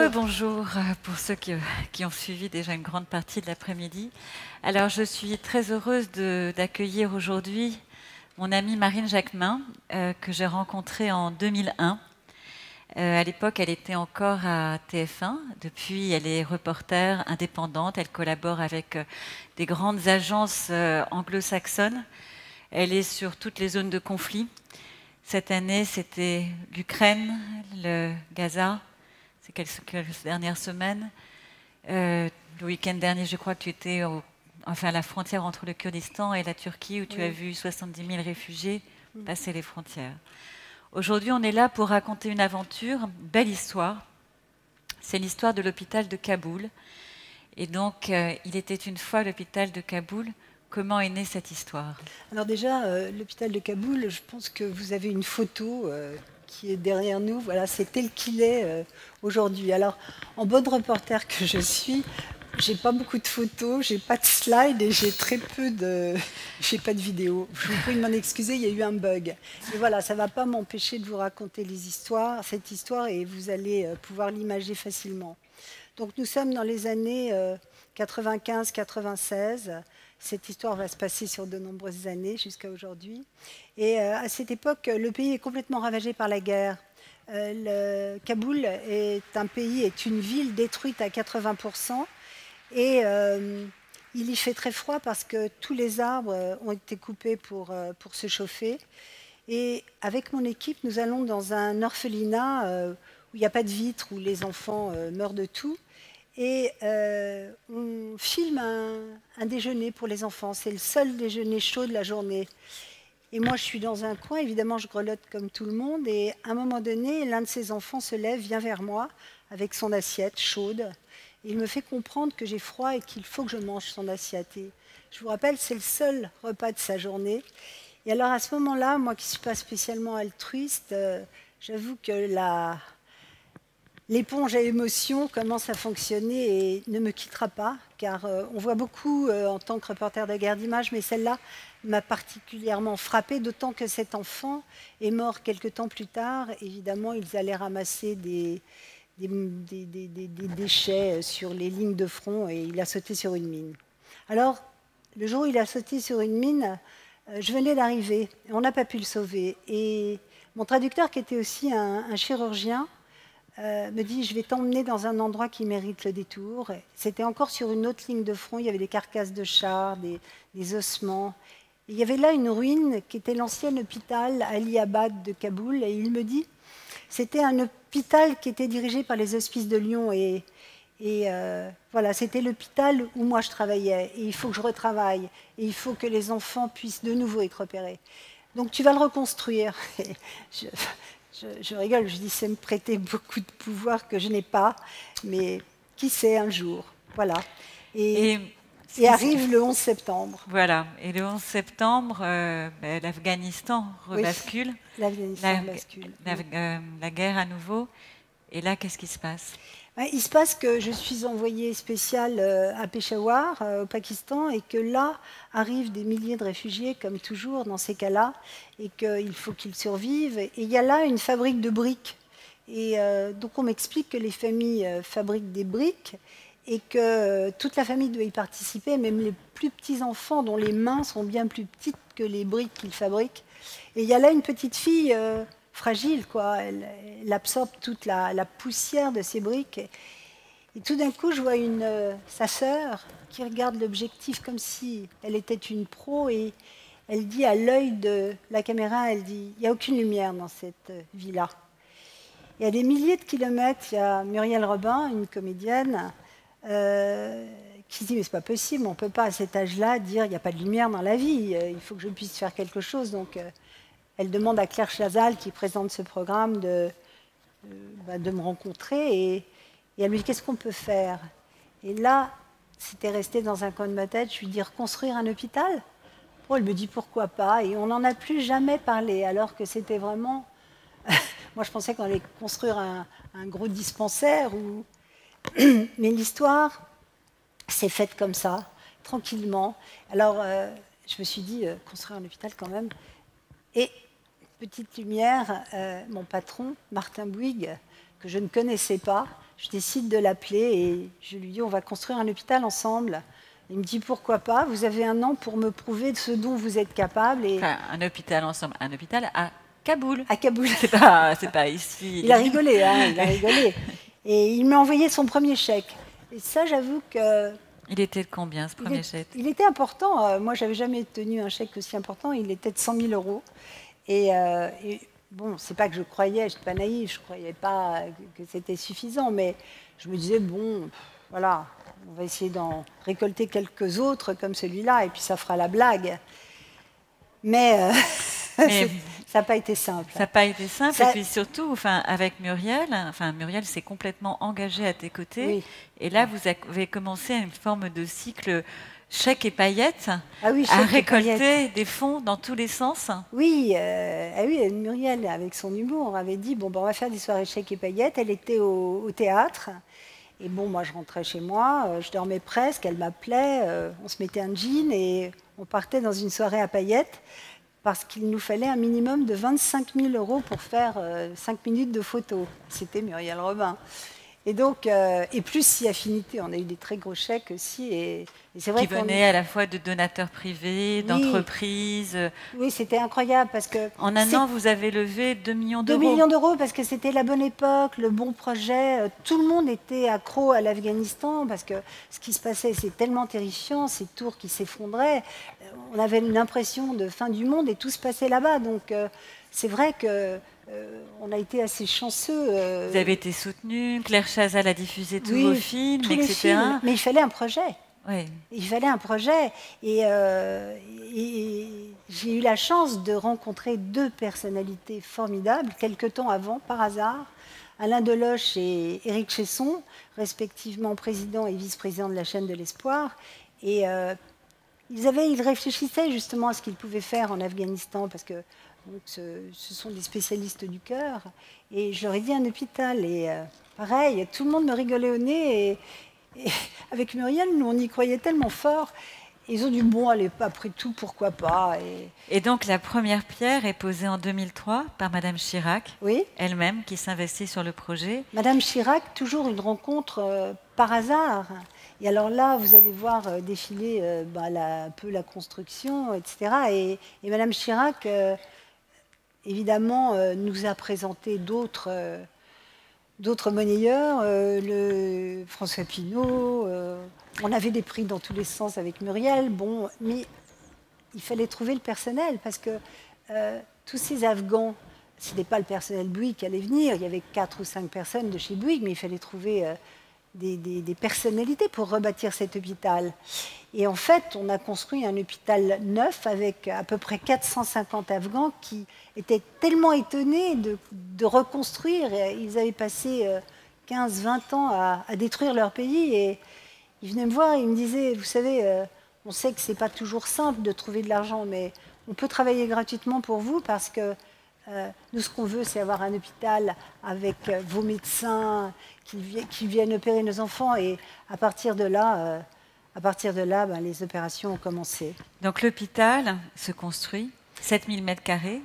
Rebonjour pour ceux qui ont suivi déjà une grande partie de l'après-midi. Alors, je suis très heureuse d'accueillir aujourd'hui mon amie Marine Jacquemin, que j'ai rencontrée en 2001. À l'époque, elle était encore à TF1. Depuis, elle est reporter indépendante. Elle collabore avec des grandes agences anglo-saxonnes. Elle est sur toutes les zones de conflit. Cette année, c'était l'Ukraine, le Gaza. C'est quelques dernières semaines. Le week-end dernier, je crois que tu étais à la frontière entre le Kurdistan et la Turquie, où tu as vu 70 000 réfugiés passer les frontières. Aujourd'hui, on est là pour raconter une aventure, une belle histoire. C'est l'histoire de l'hôpital de Kaboul. Et donc, il était une fois l'hôpital de Kaboul. Comment est née cette histoire? Alors déjà, l'hôpital de Kaboul, je pense que vous avez une photo qui est derrière nous. Voilà, c'est tel qu'il est aujourd'hui. Alors, en bonne reporter que je suis, j'ai pas beaucoup de photos, j'ai pas de slides et j'ai très peu de, j'ai pas de vidéos. Je vous prie de m'en excuser, il y a eu un bug. Et voilà, ça va pas m'empêcher de vous raconter cette histoire, et vous allez pouvoir l'imager facilement. Donc, nous sommes dans les années 95-96. Cette histoire va se passer sur de nombreuses années jusqu'à aujourd'hui. Et à cette époque, le pays est complètement ravagé par la guerre. Kaboul est une ville détruite à 80%. Et il y fait très froid parce que tous les arbres ont été coupés pour se chauffer. Et avec mon équipe, nous allons dans un orphelinat où il n'y a pas de vitres, où les enfants meurent de tout. Et on filme un déjeuner pour les enfants. C'est le seul déjeuner chaud de la journée. Et moi, je suis dans un coin. Évidemment, je grelotte comme tout le monde. Et à un moment donné, l'un de ces enfants se lève, vient vers moi avec son assiette chaude. Et il me fait comprendre que j'ai froid et qu'il faut que je mange son assiette. Et je vous rappelle, c'est le seul repas de sa journée. Et alors, à ce moment-là, moi qui ne suis pas spécialement altruiste, j'avoue que l'éponge à émotion commence à fonctionner et ne me quittera pas, car on voit beaucoup en tant que reporter de guerre d'images, mais celle-là m'a particulièrement frappée, d'autant que cet enfant est mort quelques temps plus tard. Évidemment, ils allaient ramasser des déchets sur les lignes de front et il a sauté sur une mine. Alors, le jour où il a sauté sur une mine, je venais d'arriver, on n'a pas pu le sauver. Et mon traducteur, qui était aussi un chirurgien, me dit, je vais t'emmener dans un endroit qui mérite le détour. C'était encore sur une autre ligne de front, il y avait des carcasses de chars, des ossements. Et il y avait là une ruine qui était l'ancien hôpital Ali Abad de Kaboul. Et il me dit, c'était un hôpital qui était dirigé par les Hospices de Lyon. Et voilà, c'était l'hôpital où moi je travaillais. Et il faut que je retravaille. Et il faut que les enfants puissent de nouveau être repérés. Donc tu vas le reconstruire. Je rigole, je dis, c'est me prêter beaucoup de pouvoir que je n'ai pas, mais qui sait un jour. Voilà. Et arrive le 11 septembre. Voilà. Et le 11 septembre, l'Afghanistan rebascule. Oui, l'Afghanistan bascule. La guerre à nouveau. Et là, qu'est-ce qui se passe? Il se passe que je suis envoyée spéciale à Peshawar, au Pakistan, et que là arrivent des milliers de réfugiés, comme toujours dans ces cas-là, et qu'il faut qu'ils survivent. Et il y a là une fabrique de briques. Et donc on m'explique que les familles fabriquent des briques et que toute la famille doit y participer, même les plus petits enfants dont les mains sont bien plus petites que les briques qu'ils fabriquent. Et il y a là une petite fille fragile, quoi. Elle absorbe toute la poussière de ces briques. Et tout d'un coup, je vois sa sœur qui regarde l'objectif comme si elle était une pro, et elle dit à l'œil de la caméra, elle dit, il n'y a aucune lumière dans cette villa. Et à des milliers de kilomètres, il y a Muriel Robin, une comédienne, qui dit, mais c'est pas possible, on ne peut pas à cet âge-là dire, il n'y a pas de lumière dans la vie, il faut que je puisse faire quelque chose. Donc, elle demande à Claire Chazal, qui présente ce programme, de me rencontrer. Et elle me dit, qu'est-ce qu'on peut faire? Et là, c'était resté dans un coin de ma tête, je lui dis, reconstruire un hôpital? Oh, elle me dit, pourquoi pas? Et on n'en a plus jamais parlé, alors que c'était vraiment... Moi, je pensais qu'on allait construire un gros dispensaire. Mais l'histoire s'est faite comme ça, tranquillement. Alors, je me suis dit, construire un hôpital quand même. Et petite lumière, mon patron, Martin Bouygues, que je ne connaissais pas. Je décide de l'appeler et je lui dis on va construire un hôpital ensemble. Il me dit pourquoi pas, vous avez 1 an pour me prouver de ce dont vous êtes capable. Et enfin, un hôpital ensemble, un hôpital à Kaboul. à Kaboul. C'est pas ici. Il a rigolé, hein, il a rigolé. Et il m'a envoyé son premier chèque. Et ça, j'avoue que... Il était de combien, ce premier chèque? Il était important. Moi, j'avais jamais tenu un chèque aussi important. Il était de 100 000 euros. Et bon, c'est pas que je croyais, je suis pas naïve, je croyais pas que c'était suffisant, mais je me disais, bon, voilà, on va essayer d'en récolter quelques autres comme celui-là, et puis ça fera la blague. Mais ça n'a pas été simple. Ça n'a pas été simple, et puis surtout, enfin, avec Muriel, enfin, Muriel s'est complètement engagée à tes côtés, oui. Et là, vous avez commencé une forme de cycle chèques et paillettes, oui, à récolter des fonds dans tous les sens. Oui, oui, Muriel, avec son humour, avait dit bon, ben, on va faire des soirées chèques et paillettes. Elle était au théâtre. Et bon, moi, je rentrais chez moi, je dormais presque, elle m'appelait, on se mettait un jean et on partait dans une soirée à paillettes parce qu'il nous fallait un minimum de 25 000 euros pour faire 5 minutes de photos. C'était Muriel Robin. Et donc, et plus si affinité, on a eu des très gros chèques aussi. Et c'est vrai qui venaient à la fois de donateurs privés, d'entreprises. Oui, c'était incroyable parce que... En 1 an, vous avez levé 2 millions d'euros. 2 millions d'euros parce que c'était la bonne époque, le bon projet. Tout le monde était accro à l'Afghanistan parce que ce qui se passait, c'est tellement terrifiant, ces tours qui s'effondraient. On avait l'impression de fin du monde et tout se passait là-bas. Donc, c'est vrai que... on a été assez chanceux. Vous avez été soutenu, Claire Chazal a diffusé tous vos films, tous etc. Les films. Mais il fallait un projet. Oui. Il fallait un projet. Et j'ai eu la chance de rencontrer 2 personnalités formidables, quelque temps avant, par hasard. Alain Deloche et Éric Chesson, respectivement président et vice-président de la chaîne de l'Espoir. Et ils réfléchissaient justement à ce qu'ils pouvaient faire en Afghanistan, parce que donc, ce sont des spécialistes du cœur. Et je leur ai dit un hôpital. Et pareil, tout le monde me rigolait au nez. Et avec Muriel, nous, on y croyait tellement fort. Et ils ont dit, bon, allez, après tout, pourquoi pas. Et donc, la première pierre est posée en 2003 par Madame Chirac, oui, elle-même, qui s'investit sur le projet. Madame Chirac, toujours une rencontre par hasard. Et alors là, vous allez voir défiler un peu la construction, etc. Et Madame Chirac... évidemment, nous a présenté d'autres monnayeurs, le François Pinault. On avait des prix dans tous les sens avec Muriel. Bon, mais il fallait trouver le personnel parce que tous ces Afghans, ce n'était pas le personnel Bouygues qui allait venir. Il y avait 4 ou 5 personnes de chez Bouygues, mais il fallait trouver des personnalités pour rebâtir cet hôpital. Et en fait, on a construit un hôpital neuf avec à peu près 450 Afghans qui étaient tellement étonnés de reconstruire. Ils avaient passé 15-20 ans à détruire leur pays. Et ils venaient me voir et ils me disaient, vous savez, on sait que ce n'est pas toujours simple de trouver de l'argent, mais on peut travailler gratuitement pour vous parce que nous, ce qu'on veut, c'est avoir un hôpital avec vos médecins qui viennent opérer nos enfants. Et à partir de là, les opérations ont commencé. Donc l'hôpital se construit, 7000 m².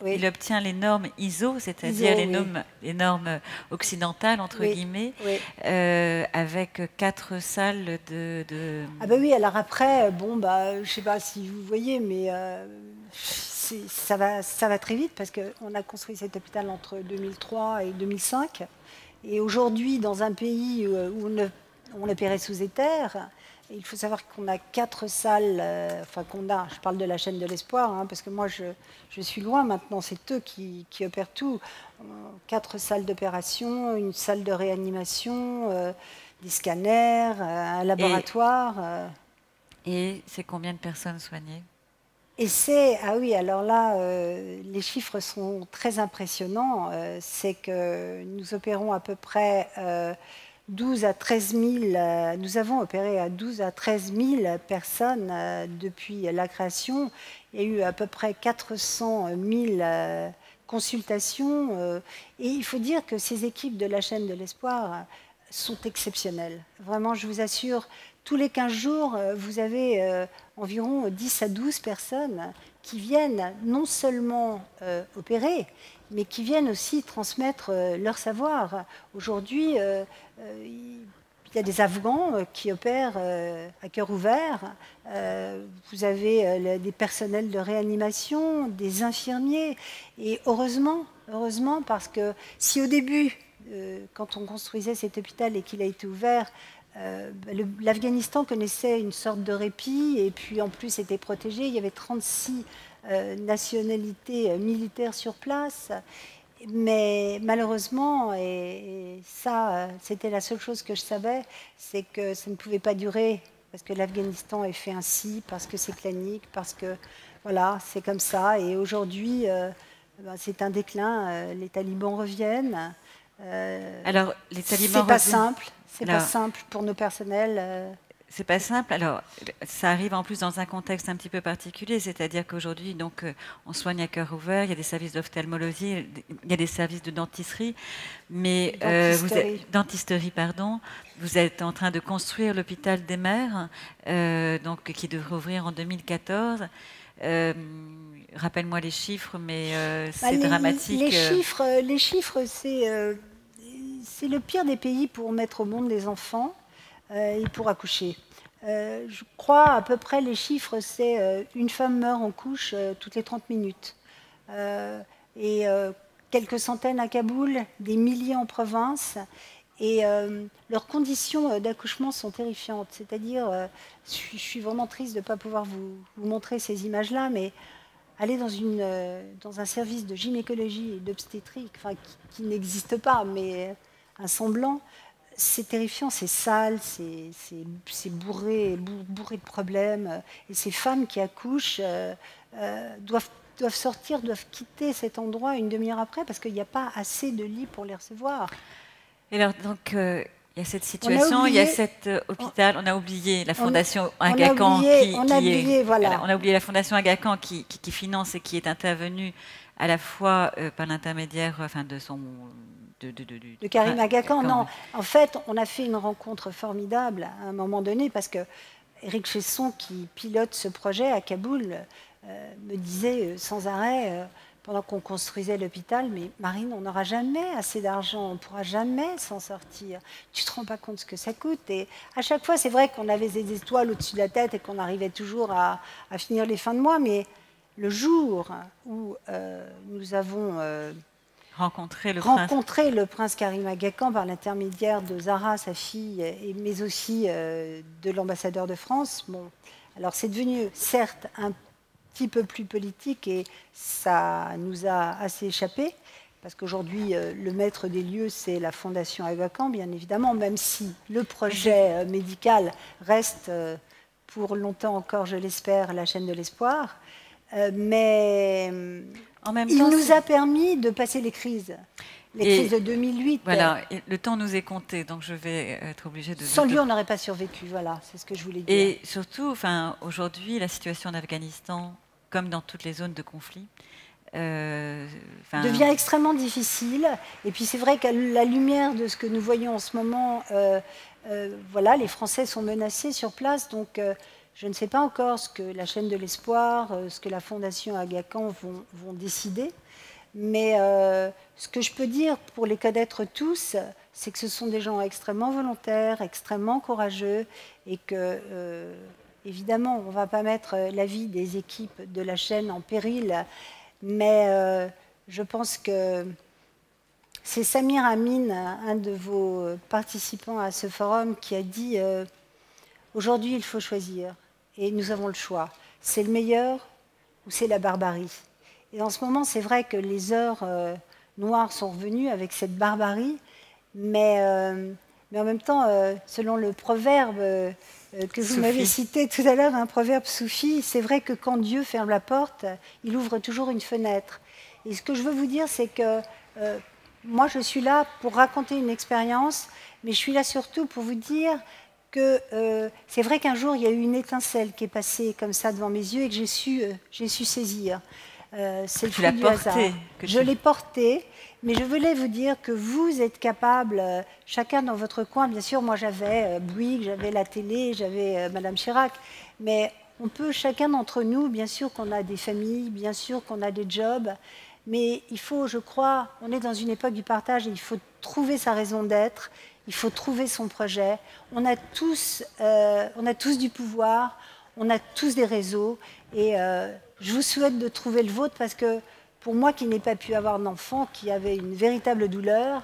Il obtient les normes ISO, c'est-à-dire les normes occidentales, entre guillemets, avec 4 salles de... Ah ben oui, alors après, bon, je ne sais pas si vous voyez, mais ça va très vite parce qu'on a construit cet hôpital entre 2003 et 2005. Et aujourd'hui, dans un pays où on opérait sous éther, il faut savoir qu'on a 4 salles, je parle de la chaîne de l'Espoir, hein, parce que moi je suis loin maintenant, c'est eux qui opèrent tout. 4 salles d'opération, une salle de réanimation, des scanners, un laboratoire. Et c'est combien de personnes soignées ? Et c'est, ah oui, alors là, les chiffres sont très impressionnants. C'est que nous opérons à peu près 12 à 13 000, nous avons opéré à 12 à 13 000 personnes depuis la création. Il y a eu à peu près 400 000 consultations. Et il faut dire que ces équipes de la chaîne de l'Espoir sont exceptionnelles. Vraiment, je vous assure, tous les 15 jours, vous avez environ 10 à 12 personnes qui viennent non seulement opérer, mais qui viennent aussi transmettre leur savoir. Aujourd'hui, il y a des Afghans qui opèrent à cœur ouvert. Vous avez des personnels de réanimation, des infirmiers. Et heureusement, parce que si au début, quand on construisait cet hôpital et qu'il a été ouvert, l'Afghanistan connaissait une sorte de répit et puis en plus était protégé. Il y avait 36 nationalités militaires sur place. Mais malheureusement, et ça, c'était la seule chose que je savais, c'est que ça ne pouvait pas durer, parce que l'Afghanistan est fait ainsi, parce que c'est clanique, parce que, voilà, c'est comme ça. Et aujourd'hui, c'est un déclin, les talibans reviennent. Alors, les talibans c'est pas simple, c'est pas simple pour nos personnels. C'est pas simple. Alors, ça arrive en plus dans un contexte un petit peu particulier, c'est-à-dire qu'aujourd'hui, donc, on soigne à cœur ouvert. Il y a des services d'ophtalmologie, il y a des services de dentisterie, mais dentisterie, pardon. Vous êtes en train de construire l'hôpital des mères, donc qui devrait ouvrir en 2014. Rappelle-moi les chiffres, mais c'est dramatique. Les chiffres, c'est le pire des pays pour mettre au monde des enfants. Et pour accoucher. Je crois à peu près les chiffres, c'est une femme meurt en couche toutes les 30 minutes. Et quelques centaines à Kaboul, des milliers en province. Et leurs conditions d'accouchement sont terrifiantes. C'est-à-dire, je suis vraiment triste de ne pas pouvoir vous montrer ces images-là, mais aller dans un service de gynécologie et d'obstétrique, enfin, qui n'existe pas, mais un semblant, c'est terrifiant, c'est sale, c'est bourré de problèmes. Et ces femmes qui accouchent doivent sortir, doivent quitter cet endroit une demi-heure après parce qu'il n'y a pas assez de lits pour les recevoir. Et alors, donc, il y a cette situation, il y a cet hôpital, on a oublié la fondation Aga Khan on a oublié la fondation Aga Khan qui finance et qui est intervenue à la fois par l'intermédiaire de son... De Karim Aga Khan, non. En fait, on a fait une rencontre formidable à un moment donné parce que Éric Chesson, qui pilote ce projet à Kaboul, me disait sans arrêt, pendant qu'on construisait l'hôpital, mais Marine, on n'aura jamais assez d'argent, on ne pourra jamais s'en sortir. Tu ne te rends pas compte ce que ça coûte. Et à chaque fois, c'est vrai qu'on avait des étoiles au-dessus de la tête et qu'on arrivait toujours à finir les fins de mois, mais le jour où nous avons... rencontrer le prince Karim Aga Khan par l'intermédiaire de Zahra, sa fille, mais aussi de l'ambassadeur de France. Bon, alors c'est devenu certes un petit peu plus politique et ça nous a assez échappé, parce qu'aujourd'hui, le maître des lieux, c'est la fondation Aga Khan, bien évidemment, même si le projet médical reste pour longtemps encore, je l'espère, la chaîne de l'espoir. Mais en même temps, il nous a permis de passer les crises. Les crises de 2008. Voilà, et le temps nous est compté, donc je vais être obligée de... Sans lui, on n'aurait pas survécu, voilà, c'est ce que je voulais dire. Et surtout, aujourd'hui, la situation en Afghanistan, comme dans toutes les zones de conflit, devient extrêmement difficile. Et puis c'est vrai qu'à la lumière de ce que nous voyons en ce moment, voilà, les Français sont menacés sur place, donc... je ne sais pas encore ce que la chaîne de l'espoir, ce que la fondation Aga Khan vont décider, mais ce que je peux dire pour les connaître tous, c'est que ce sont des gens extrêmement volontaires, extrêmement courageux, et que, évidemment, on ne va pas mettre la vie des équipes de la chaîne en péril, mais je pense que c'est Samir Amin, un de vos participants à ce forum, qui a dit aujourd'hui, il faut choisir. Et nous avons le choix. C'est le meilleur ou c'est la barbarie. Et en ce moment, c'est vrai que les heures noires sont revenues avec cette barbarie, mais en même temps, selon le proverbe que vous m'avez cité tout à l'heure, un proverbe soufi, c'est vrai que quand Dieu ferme la porte, il ouvre toujours une fenêtre. Et ce que je veux vous dire, c'est que moi, je suis là pour raconter une expérience, mais je suis là surtout pour vous dire que c'est vrai qu'un jour, il y a eu une étincelle qui est passée comme ça devant mes yeux et que j'ai su saisir. C'est le fruit du hasard. Je l'ai portée, mais je voulais vous dire que vous êtes capables, chacun dans votre coin, bien sûr, moi j'avais Bouygues, j'avais la télé, j'avais Madame Chirac, mais on peut, chacun d'entre nous, bien sûr qu'on a des familles, bien sûr qu'on a des jobs, Mais il faut, je crois, on est dans une époque du partage et il faut trouver sa raison d'être, il faut trouver son projet. On a tous du pouvoir, on a tous des réseaux et je vous souhaite de trouver le vôtre parce que pour moi qui n'ai pas pu avoir d'enfant, qui avait une véritable douleur,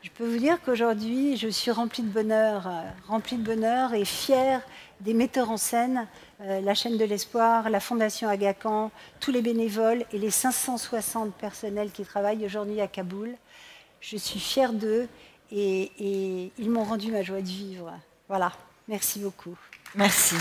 je peux vous dire qu'aujourd'hui, je suis remplie de bonheur et fière des metteurs en scène, la chaîne de l'espoir, la Fondation Aga Khan, tous les bénévoles et les 560 personnels qui travaillent aujourd'hui à Kaboul. Je suis fière d'eux et ils m'ont rendu ma joie de vivre. Voilà, merci beaucoup. Merci.